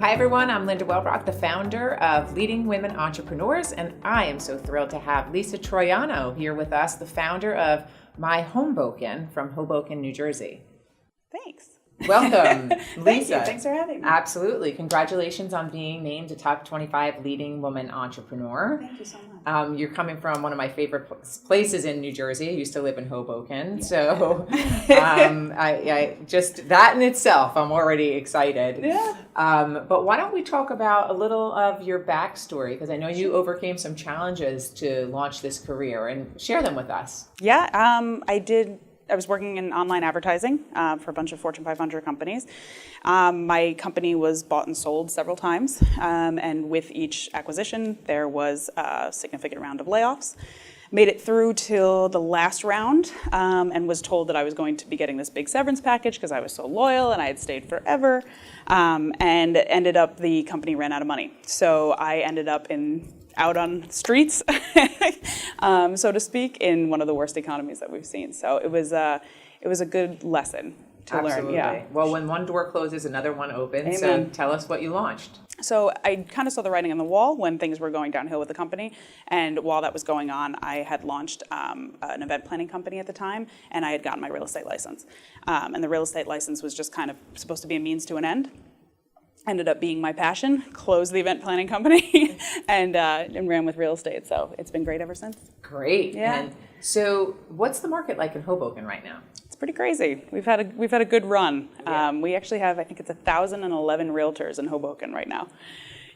Hi everyone, I'm Linda Wellbrock, the founder of Leading Women Entrepreneurs, and I am so thrilled to have Lisa Troyano here with us, the founder of myHomeboken from Hoboken, New Jersey. Thanks. Welcome, Lisa. Thank you. Thanks for having me. Absolutely. Congratulations on being named a top 25 leading woman entrepreneur. Thank you so much. You're coming from one of my favorite places in New Jersey. I used to live in Hoboken. Yeah. So I just, that in itself, I'm already excited. Yeah. But why don't we talk about a little of your backstory? Because I know you overcame some challenges to launch this career, and share them with us. Yeah, I was working in online advertising for a bunch of Fortune 500 companies. My company was bought and sold several times, and with each acquisition, there was a significant round of layoffs. Made it through till the last round, and was told that I was going to be getting this big severance package because I was so loyal and I had stayed forever, and ended up the company ran out of money. So I ended up out on streets, so to speak, in one of the worst economies that we've seen. So it was a good lesson to Absolutely. learn. Yeah. Well, when one door closes, another one opens. Amen. So tell us what you launched. So I kind of saw the writing on the wall when things were going downhill with the company. And while that was going on, I had launched an event planning company at the time, and I had gotten my real estate license. And the real estate license was just kind of supposed to be a means to an end. Ended up being my passion, closed the event planning company, and ran with real estate. So it's been great ever since. Great. Yeah. And so what's the market like in Hoboken right now? It's pretty crazy. We've had a good run. Yeah. We actually have, I think it's 1,011 realtors in Hoboken right now.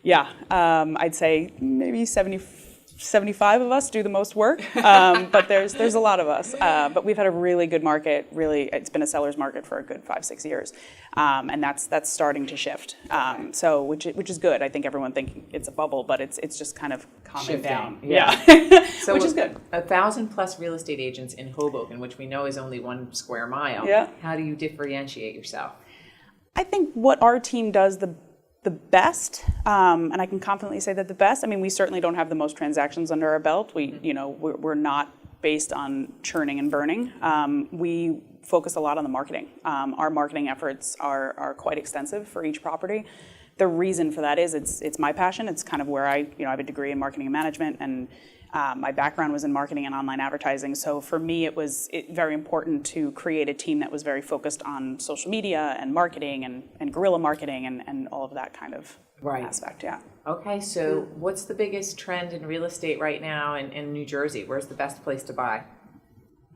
Yeah, I'd say maybe 75 of us do the most work, but there's a lot of us. But we've had a really good market. Really, it's been a seller's market for a good 5-6 years, and that's starting to shift. So which is good. I think everyone thinking it's a bubble, but it's just kind of calming Shifting. down. Yeah. So which is good. 1,000+ real estate agents in Hoboken, which we know is only 1 square mile. Yeah. How do you differentiate yourself? I think what our team does the best, and I can confidently say that the best. I mean, we certainly don't have the most transactions under our belt. We're not based on churning and burning. We focus a lot on the marketing. Our marketing efforts are quite extensive for each property. The reason for that is it's my passion. It's kind of where I have a degree in marketing and management, and my background was in marketing and online advertising. So for me, it was very important to create a team that was very focused on social media and marketing and guerrilla marketing and all of that kind of aspect. Yeah. Okay, so what's the biggest trend in real estate right now in New Jersey? Where's the best place to buy?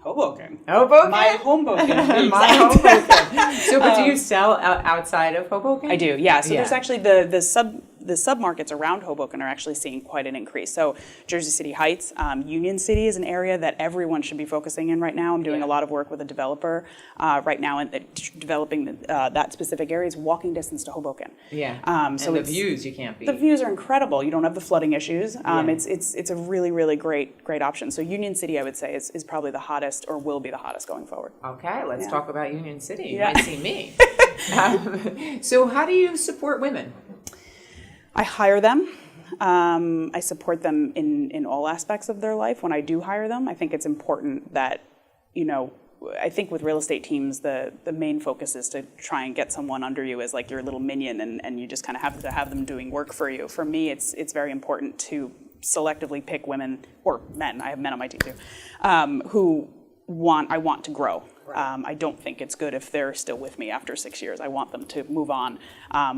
Hoboken. Hoboken? myHomeboken. myHomeboken. So, but do you sell outside of Hoboken? I do, yeah. So there's actually the submarkets around Hoboken are actually seeing quite an increase. So Jersey City Heights, Union City is an area that everyone should be focusing in right now. I'm doing a lot of work with a developer right now and developing that specific area. Is walking distance to Hoboken. Yeah. So the views you can't beat. The views are incredible. You don't have the flooding issues. It's a really, really great option. So Union City, I would say, is probably the hottest or will be the hottest going forward. Okay, let's talk about Union City. You Yeah. might see me. So how do you support women? I hire them. I support them in all aspects of their life. When I do hire them, I think it's important that, I think with real estate teams, the main focus is to try and get someone under you as like your little minion, and you just kind of have to have them doing work for you. For me, it's very important to selectively pick women, or men, I have men on my team too, who I want to grow. I don't think it's good if they're still with me after 6 years. I want them to move on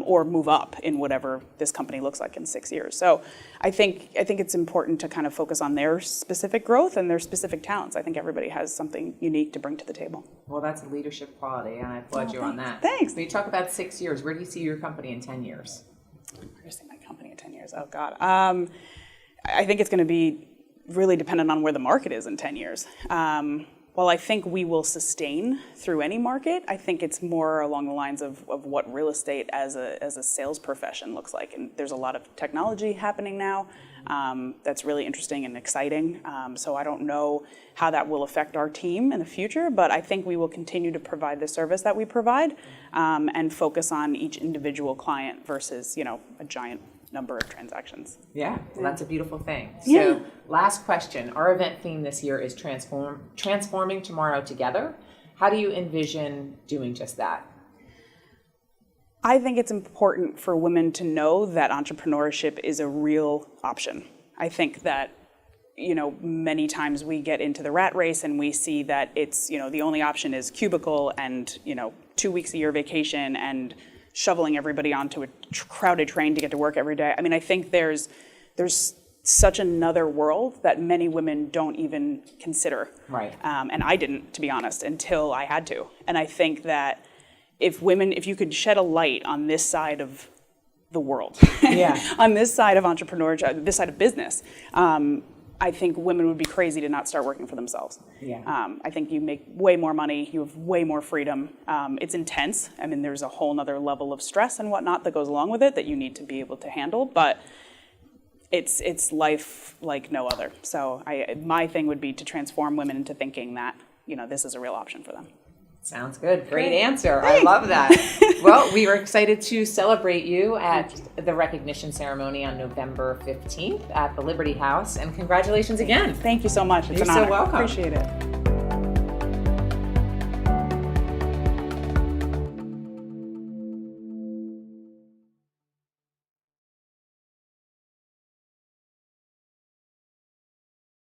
or move up in whatever this company looks like in 6 years. So I think it's important to kind of focus on their specific growth and their specific talents. I think everybody has something unique to bring to the table. Well, that's a leadership quality, and I applaud you on that. Thanks. When you talk about 6 years, where do you see your company in 10 years? Where do I see my company in 10 years? Oh, God. I think it's going to be really dependent on where the market is in 10 years. While I think we will sustain through any market, I think it's more along the lines of what real estate as a sales profession looks like. And there's a lot of technology happening now that's really interesting and exciting. So I don't know how that will affect our team in the future, but I think we will continue to provide the service that we provide and focus on each individual client versus, a giant number of transactions. Yeah, well, that's a beautiful thing. Yeah. So last question, our event theme this year is transforming tomorrow together. How do you envision doing just that? I think it's important for women to know that entrepreneurship is a real option. I think that, many times we get into the rat race and we see that it's, the only option is cubicle and, 2 weeks a year vacation and shoveling everybody onto a crowded train to get to work every day. I mean, I think there's such another world that many women don't even consider. Right. And I didn't, to be honest, until I had to. And I think that if you could shed a light on this side of the world, on this side of entrepreneurship, this side of business, I think women would be crazy to not start working for themselves. Yeah. I think you make way more money, you have way more freedom. It's intense. I mean, there's a whole nother level of stress and whatnot that goes along with it that you need to be able to handle, but it's life like no other. So my thing would be to transform women into thinking that, this is a real option for them. Sounds good. Great answer. I love that. Well, we were excited to celebrate you at the recognition ceremony on November 15th at the Liberty House. And congratulations again. Thank you so much. It's You're an honor. so welcome. Appreciate it.